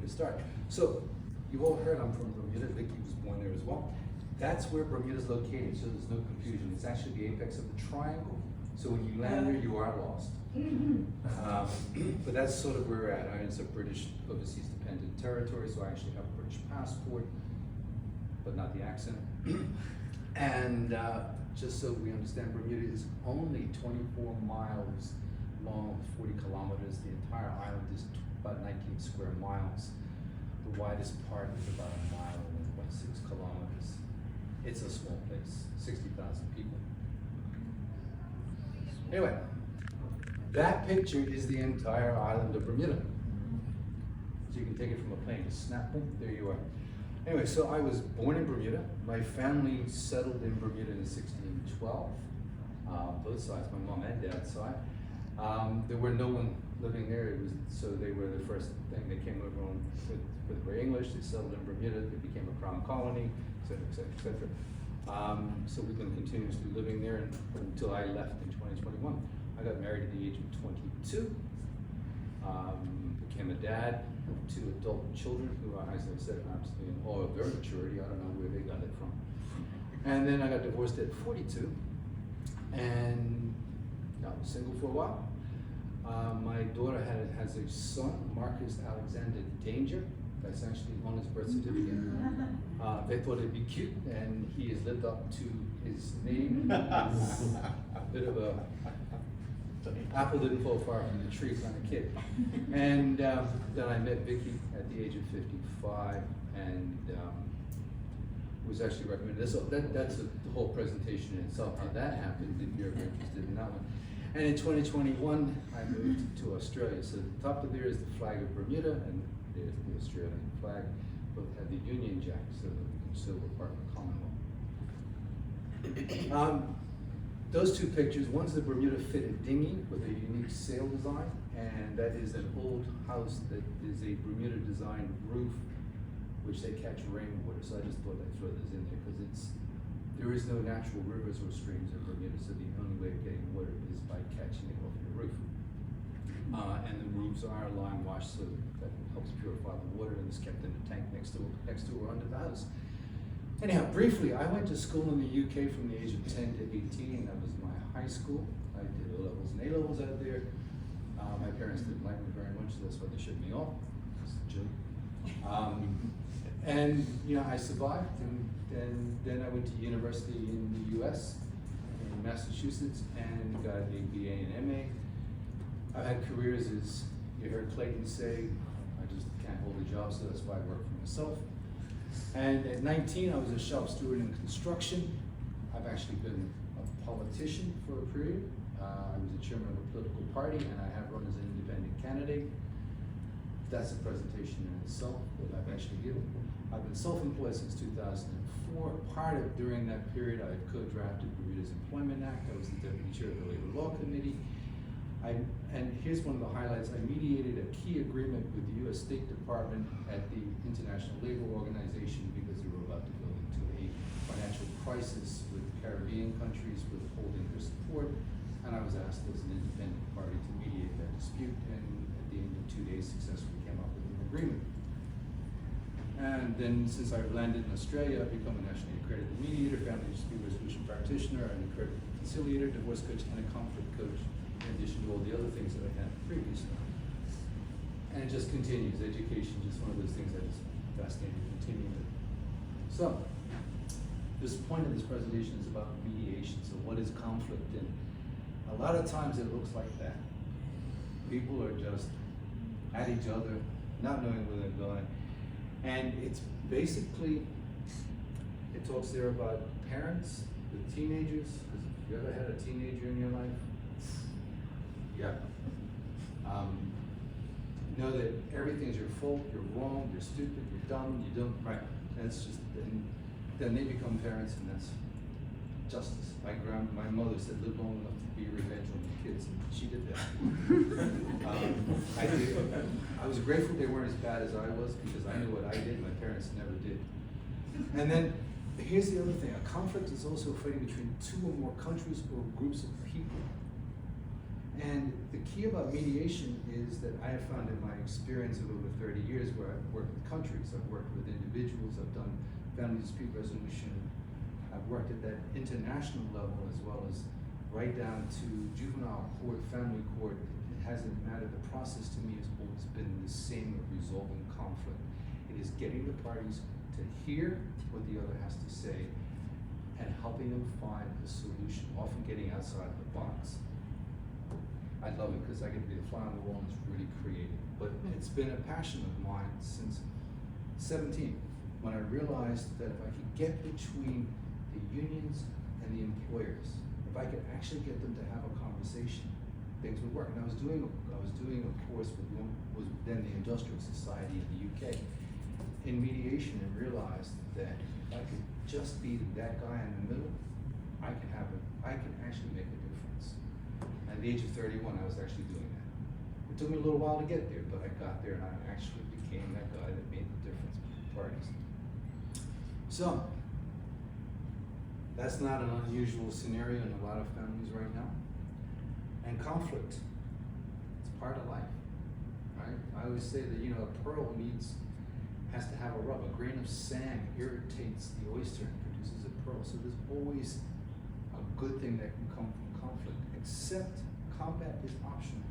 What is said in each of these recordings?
to start. So, you've all heard I'm from Bermuda. Vicky was born there as well. That's where Bermuda's located, so there's no confusion. It's actually the apex of the triangle. So when you land there, you are lost. But that's sort of where we're at. It's a British overseas dependent territory, so I actually have a British passport, but not the accent. And just so we understand, Bermuda is only 24 miles long, 40 kilometers. The entire island is about 19 square miles. The widest part is about a mile and 1.6 kilometers. It's a small place, 60,000 people. Anyway, that picture is the entire island of Bermuda. So you can take it from a plane, just snap, boom, there you are. Anyway, so I was born in Bermuda. My family settled in Bermuda in 1612, both sides, my mom and dad's side. There were no one living there, so they were the first thing they came over on with were English. They settled in Bermuda, they became a crown colony, et cetera, et cetera, et cetera. So we've been continuously living there until I left in 2021. I got married at the age of 22, became a dad of 2 adult children who, as I said, are absolutely in awe of their maturity. I don't know where they got it from. And then I got divorced at 42, and I was single for a while. My daughter has a son, Marcus Alexander Danger. That's actually on his birth certificate. They thought it'd be cute, and he has lived up to his name. A bit of a apple didn't fall far from the tree kind of kid. And then I met Vicky at the age of 55, and was actually recommended. So that's the whole presentation in itself, how that happened, if you're ever interested in that one. And in 2021, I moved to Australia. So the top of there is the flag of Bermuda, and there's the Australian flag. Both have the Union Jack, so that we can still we're part of the Commonwealth. Those 2 pictures, one's the Bermuda fitted dinghy with a unique sail design, and that is an old house that is a Bermuda designed roof, which they catch rainwater. So I just thought I'd throw this in there because there is no natural rivers or streams in Bermuda, so the only way of getting water is by catching it off your roof. And the roofs are lime washed, so that helps purify the water, and it's kept in the tank next to or under the house. Anyhow, briefly, I went to school in the UK from the age of 10 to 18. That was my high school. I did O-levels and A-levels out there. My parents didn't like me very much, so that's why they shipped me off. It's a joke. And I survived, and then I went to university in the US, in Massachusetts, and got a BA and MA. I've had careers, as you heard Clayton say, I just can't hold a job, so that's why I work for myself. And at 19, I was a shop steward in construction. I've actually been a politician for a period. I was the chairman of a political party, and I have run as an independent candidate. That's a presentation in itself that I've actually given. I've been self-employed since 2004. During that period, I co-drafted Bermuda's Employment Act. I was the deputy chair of the Labor Law Committee. And here's one of the highlights. I mediated a key agreement with the U.S. State Department at the International Labor Organization because they were about to go into a financial crisis with Caribbean countries withholding their support. And I was asked as an independent party to mediate that dispute, and at the end of 2 days successfully came up with an agreement. And then since I've landed in Australia, I've become a nationally accredited mediator, family dispute resolution practitioner, an accredited conciliator, divorce coach, and a conflict coach, in addition to all the other things that I had previously. And it just continues. Education is just one of those things that is fascinating to continue with. So, this point of this presentation is about mediation. So what is conflict? And a lot of times it looks like that. People are just at each other, not knowing where they're going. And it's basically, it talks there about parents with teenagers, because if you ever had a teenager in your life, yeah. Know that everything's your fault, you're wrong, you're stupid, you're dumb, you don't, right. That's just, then they become parents, and that's justice. My mother said, live long enough to be revenge on your kids, and she did that. I did. I was grateful they weren't as bad as I was, because I knew what I did, my parents never did. And then, here's the other thing. A conflict is also a fighting between 2 or more countries or groups of people. And the key about mediation is that I have found in my experience of over 30 years where I've worked with countries, I've worked with individuals, I've done family dispute resolution, I've worked at that international level as well as right down to juvenile court, family court. It hasn't mattered. The process to me has always been the same of resolving conflict. It is getting the parties to hear what the other has to say and helping them find a solution, often getting outside the box. I love it because I get to be the fly on the wall and it's really creative. But it's been a passion of mine since 17, when I realized that if I could get between the unions and the employers, if I could actually get them to have a conversation, things would work. And I was doing a course with what was then the Industrial Society in the UK in mediation, and realized that if I could just be that guy in the middle, I can actually make a difference. At the age of 31, I was actually doing that. It took me a little while to get there, but I got there and I actually became that guy that made the difference between parties. So, that's not an unusual scenario in a lot of families right now. And conflict, it's part of life, right? I always say that, you know, a pearl has to have a rub. A grain of sand irritates the oyster and produces a pearl. So there's always a good thing that can come from conflict, except combat is optional.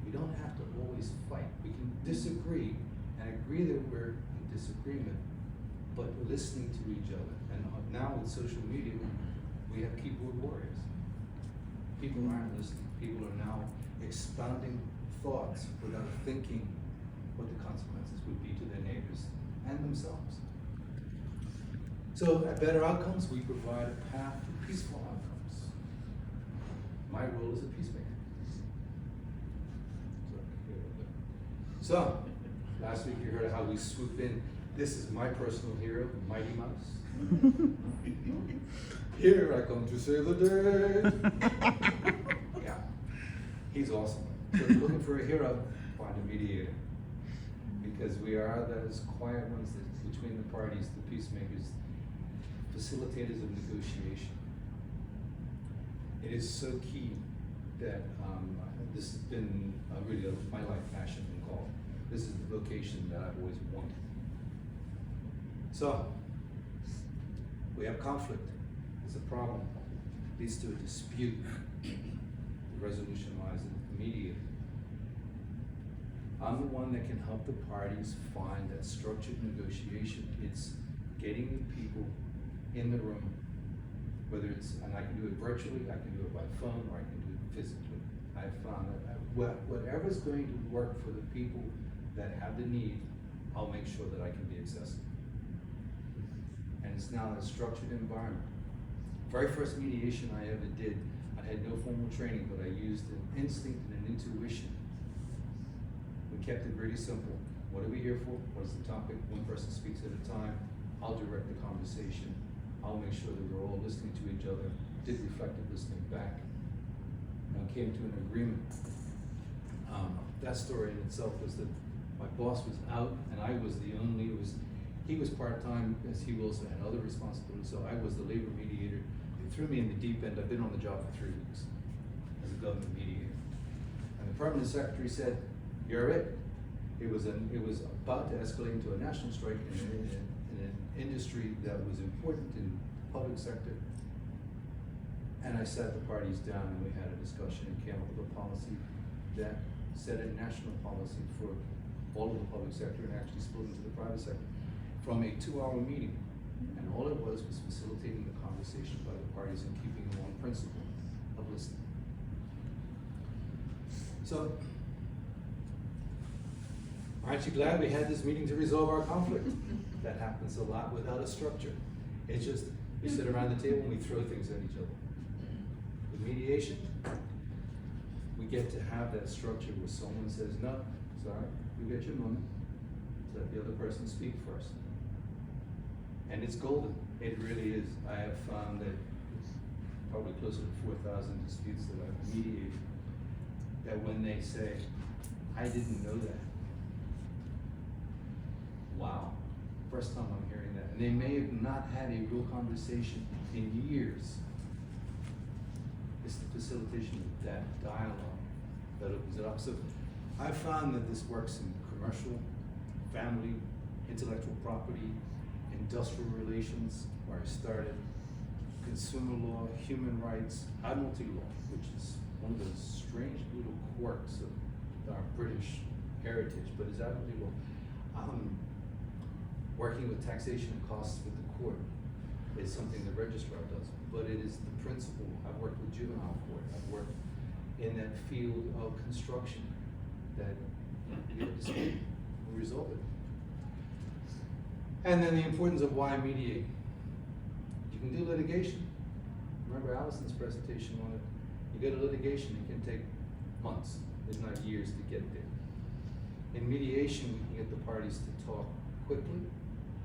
We don't have to always fight. We can disagree and agree that we're in disagreement, but listening to each other. And now with social media, we have keyboard warriors. People aren't listening. People are now expounding thoughts without thinking what the consequences would be to their neighbors and themselves. So at Better Outcomes, we provide a path to peaceful outcomes. My role is a peacemaker. So, last week you heard how we swoop in. This is my personal hero, Mighty Mouse. Here I come to save the day. Yeah, he's awesome. So if you're looking for a hero, find a mediator. Because we are those quiet ones that between the parties, the peacemakers, facilitators of negotiation. It is so key that this has been really my life passion and call. This is the vocation that I've always wanted. So, we have conflict. It's a problem. It leads to a dispute. The resolution lies in the mediator. I'm the one that can help the parties find that structured negotiation. It's getting the people in the room, whether it's, and I can do it virtually, I can do it by phone, or I can do it physically. I've found that whatever's going to work for the people that have the need, I'll make sure that I can be accessible. And it's now a structured environment. Very first mediation I ever did, I had no formal training, but I used an instinct and an intuition. We kept it really simple. What are we here for? What is the topic? One person speaks at a time. I'll direct the conversation. I'll make sure that we're all listening to each other, did reflective listening back, and came to an agreement. That story in itself was that my boss was out and I was the only, he was part-time as he also had other responsibilities, so I was the labor mediator. They threw me in the deep end. I've been on the job for 3 weeks as a government mediator. And the permanent secretary said, "You're it." It was about to escalate into a national strike in an industry that was important in the public sector. And I sat the parties down and we had a discussion and came up with a policy that set a national policy for all of the public sector and actually split into the private sector from a 2-hour meeting. And all it was facilitating the conversation by the parties and keeping them on principle of listening. So, aren't you glad we had this meeting to resolve our conflict? That happens a lot without a structure. It's just, we sit around the table and we throw things at each other. With mediation, we get to have that structure where someone says, "No, sorry, you get your moment. Let the other person speak first." And it's golden. It really is. I have found that probably closer to 4,000 disputes that I've mediated, that when they say, "I didn't know that," wow, first time I'm hearing that. And they may have not had a real conversation in years. It's the facilitation of that dialogue that opens it up. So I've found that this works in commercial, family, intellectual property, industrial relations, where I started, consumer law, human rights, admiralty law, which is one of those strange little quirks of our British heritage, but is admiralty law. Working with taxation and costs with the court is something the registrar does, but it is the principle. I've worked with juvenile court, I've worked in that field of construction that we have a dispute, we resolve it. And then the importance of why mediate. You can do litigation. Remember Allison's presentation on it. You go to litigation, it can take months, if not years, to get there. In mediation, we can get the parties to talk quickly,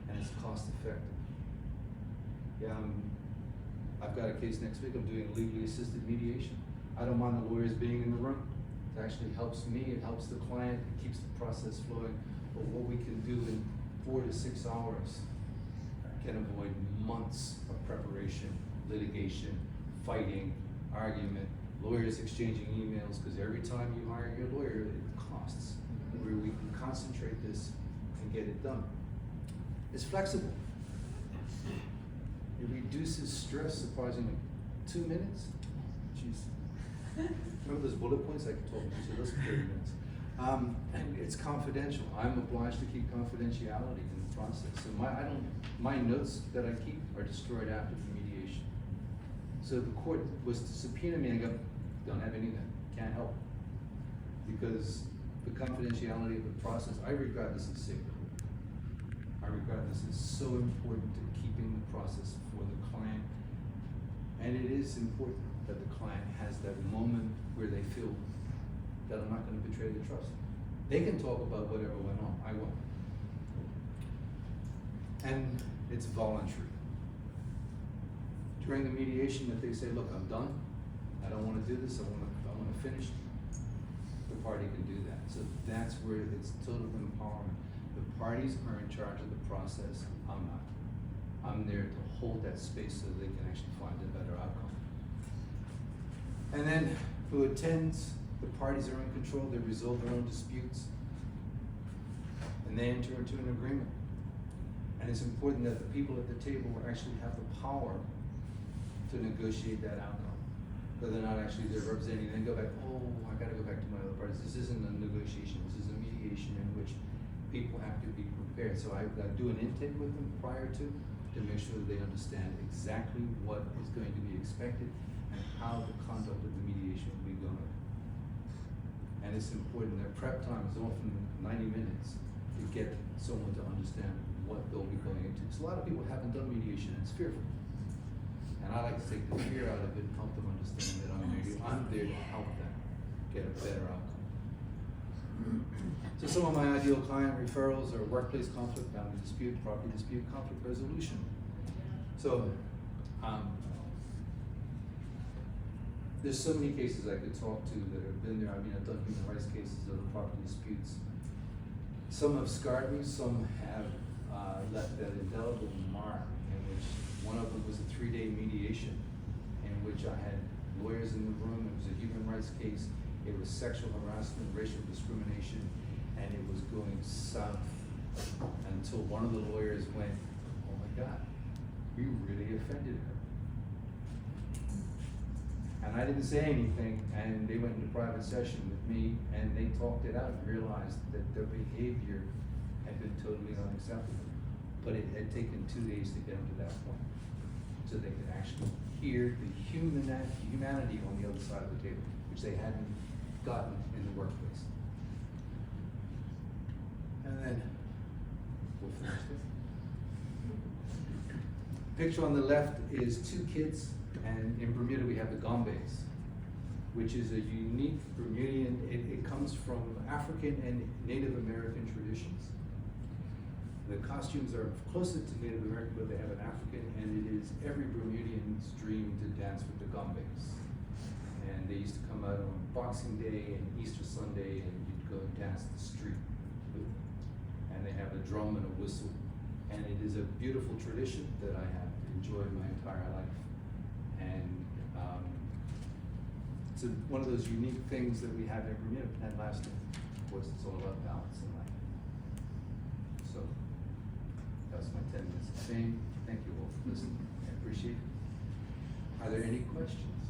and it's cost effective. Yeah, I've got a case next week. I'm doing legally assisted mediation. I don't mind the lawyers being in the room. It actually helps me, it helps the client, it keeps the process flowing. But what we can do in 4 to 6 hours can avoid months of preparation, litigation, fighting, argument, lawyers exchanging emails, because every time you hire your lawyer, it costs. Where we can concentrate this and get it done. It's flexible. It reduces stress surprisingly. 2 minutes? Jeez. Remember those bullet points? I could talk to you, less than 30 minutes. And it's confidential. I'm obliged to keep confidentiality in the process. So my notes that I keep are destroyed after the mediation. So the court was to subpoena me and I go, don't have anything, can't help. Because the confidentiality of the process, I regard this as sacred. I regard this as so important to keeping the process for the client. And it is important that the client has that moment where they feel that I'm not going to betray the trust. They can talk about whatever went on, I won't. And it's voluntary. During the mediation, if they say, look, I'm done, I don't want to do this, I want to finish, the party can do that. So that's where it's total empowerment. The parties are in charge of the process, I'm not. I'm there to hold that space so they can actually find a better outcome. And then who attends, the parties are in control, they resolve their own disputes, and they enter into an agreement. And it's important that the people at the table actually have the power to negotiate that outcome. So they're not actually there representing, and then go back, oh, I gotta go back to my other parties. This isn't a negotiation, this is a mediation in which people have to be prepared. So I do an intake with them prior to make sure that they understand exactly what is going to be expected and how the conduct of the mediation will be going. And it's important that prep time is often 90 minutes to get someone to understand what they'll be going into. So a lot of people haven't done mediation and it's fearful. And I like to take the fear out of it and help them understand that I'm there to help them get a better outcome. So some of my ideal client referrals are workplace conflict, family dispute, property dispute, conflict resolution. So there's so many cases I could talk to that have been there. I mean, I've done human rights cases, other property disputes. Some have scarred me, some have left that indelible mark, in which one of them was a 3-day mediation in which I had lawyers in the room. It was a human rights case. It was sexual harassment, racial discrimination, and it was going south until one of the lawyers went, oh my God, we really offended her. And I didn't say anything, and they went into private session with me, and they talked it out and realized that their behavior had been totally unacceptable. But it had taken 2 days to get them to that point, so they could actually hear the humanity on the other side of the table, which they hadn't gotten in the workplace. And then we'll finish this. Picture on the left is 2 kids, and in Bermuda we have the Gombes, which is a unique Bermudian, it comes from African and Native American traditions. The costumes are closer to Native American, but they have an African, and it is every Bermudian's dream to dance with the Gombes. And they used to come out on Boxing Day and Easter Sunday, and you'd go and dance the street with them. And they have a drum and a whistle. And it is a beautiful tradition that I have enjoyed my entire life. And it's one of those unique things that we have in Bermuda. And lastly, of course, it's all about balance in life. So, that's my 10 minutes. Shane, thank you all for listening. I appreciate it. Are there any questions?